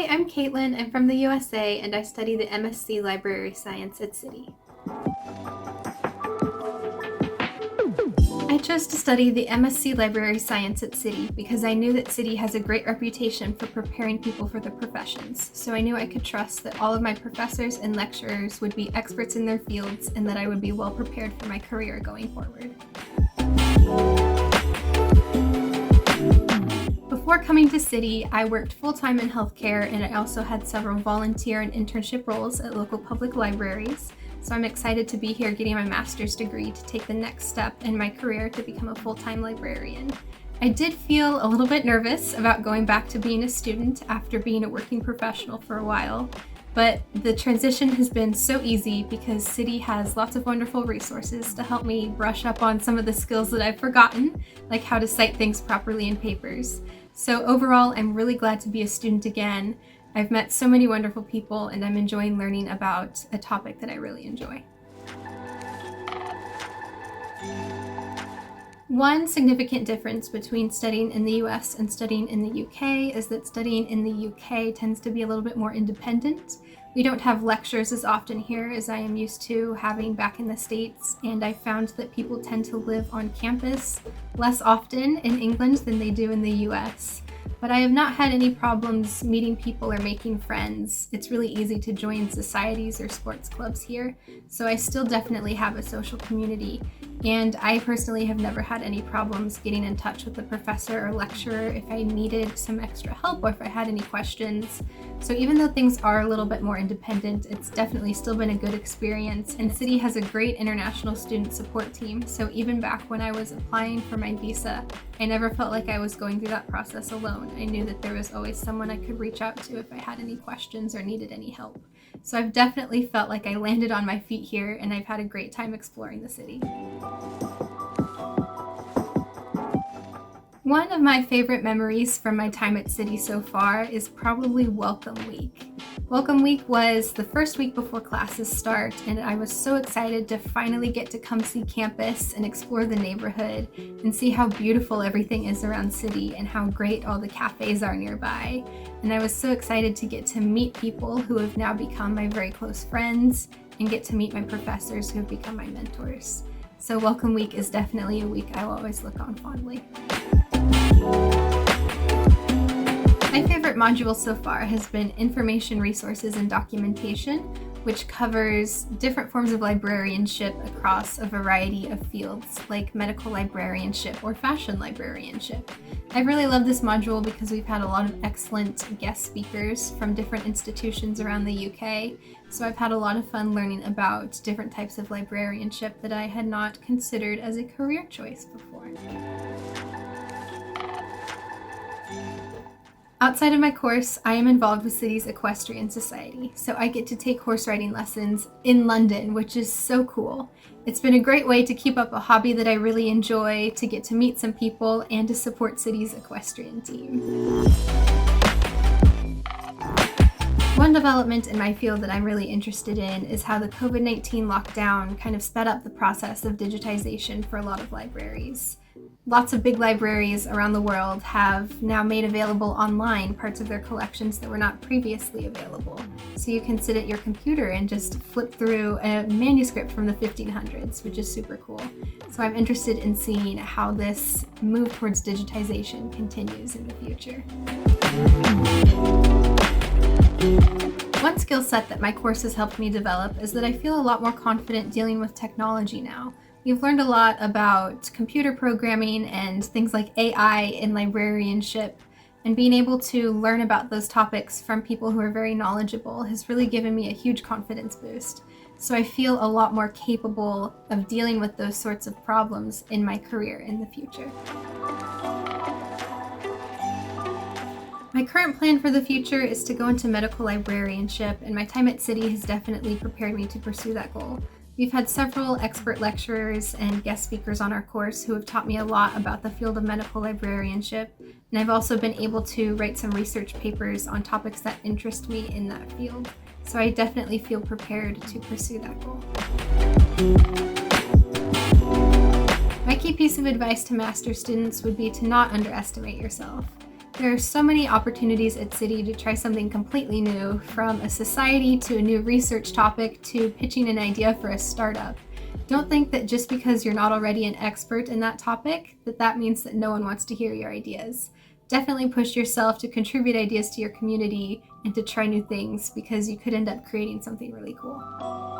Hi, I'm Kaitlyn. I'm from the USA and I study the MSc Library Science at City. I chose to study the MSc Library Science at City because I knew that City has a great reputation for preparing people for their professions, so I knew I could trust that all of my professors and lecturers would be experts in their fields and that I would be well prepared for my career going forward. Before coming to City, I worked full-time in healthcare and I also had several volunteer and internship roles at local public libraries. So I'm excited to be here getting my master's degree to take the next step in my career to become a full-time librarian. I did feel a little bit nervous about going back to being a student after being a working professional for a while, but the transition has been so easy because City has lots of wonderful resources to help me brush up on some of the skills that I've forgotten, like how to cite things properly in papers. So overall, I'm really glad to be a student again. I've met so many wonderful people and I'm enjoying learning about a topic that I really enjoy. One significant difference between studying in the US and studying in the UK is that studying in the UK tends to be a little bit more independent. We don't have lectures as often here as I am used to having back in the States, and I found that people tend to live on campus less often in England than they do in the US. But I have not had any problems meeting people or making friends. It's really easy to join societies or sports clubs here, so I still definitely have a social community. And I personally have never had any problems getting in touch with a professor or lecturer if I needed some extra help or if I had any questions. So even though things are a little bit more independent, it's definitely still been a good experience. And City has a great international student support team, so even back when I was applying for my visa, I never felt like I was going through that process alone. I knew that there was always someone I could reach out to if I had any questions or needed any help. So I've definitely felt like I landed on my feet here and I've had a great time exploring the city. One of my favorite memories from my time at City so far is probably Welcome Week. Welcome Week was the first week before classes start, and I was so excited to finally get to come see campus and explore the neighborhood and see how beautiful everything is around City and how great all the cafes are nearby. And I was so excited to get to meet people who have now become my very close friends and get to meet my professors who have become my mentors. So Welcome Week is definitely a week I will always look on fondly. My favorite module so far has been Information Resources and Documentation, which covers different forms of librarianship across a variety of fields, like medical librarianship or fashion librarianship. I really love this module because we've had a lot of excellent guest speakers from different institutions around the UK, so I've had a lot of fun learning about different types of librarianship that I had not considered as a career choice before. Outside of my course, I am involved with City's Equestrian Society, so I get to take horse riding lessons in London, which is so cool. It's been a great way to keep up a hobby that I really enjoy, to get to meet some people, and to support City's equestrian team. One development in my field that I'm really interested in is how the COVID-19 lockdown kind of sped up the process of digitization for a lot of libraries. Lots of big libraries around the world have now made available online parts of their collections that were not previously available. So you can sit at your computer and just flip through a manuscript from the 1500s, which is super cool. So I'm interested in seeing how this move towards digitization continues in the future. One skill set that my course has helped me develop is that I feel a lot more confident dealing with technology now. We've learned a lot about computer programming and things like AI in librarianship, and being able to learn about those topics from people who are very knowledgeable has really given me a huge confidence boost. So I feel a lot more capable of dealing with those sorts of problems in my career in the future. My current plan for the future is to go into medical librarianship, and my time at City has definitely prepared me to pursue that goal. We've had several expert lecturers and guest speakers on our course who have taught me a lot about the field of medical librarianship, and I've also been able to write some research papers on topics that interest me in that field. So I definitely feel prepared to pursue that goal. My key piece of advice to master's students would be to not underestimate yourself. There are so many opportunities at City to try something completely new, from a society to a new research topic to pitching an idea for a startup. Don't think that just because you're not already an expert in that topic, that means that no one wants to hear your ideas. Definitely push yourself to contribute ideas to your community and to try new things, because you could end up creating something really cool.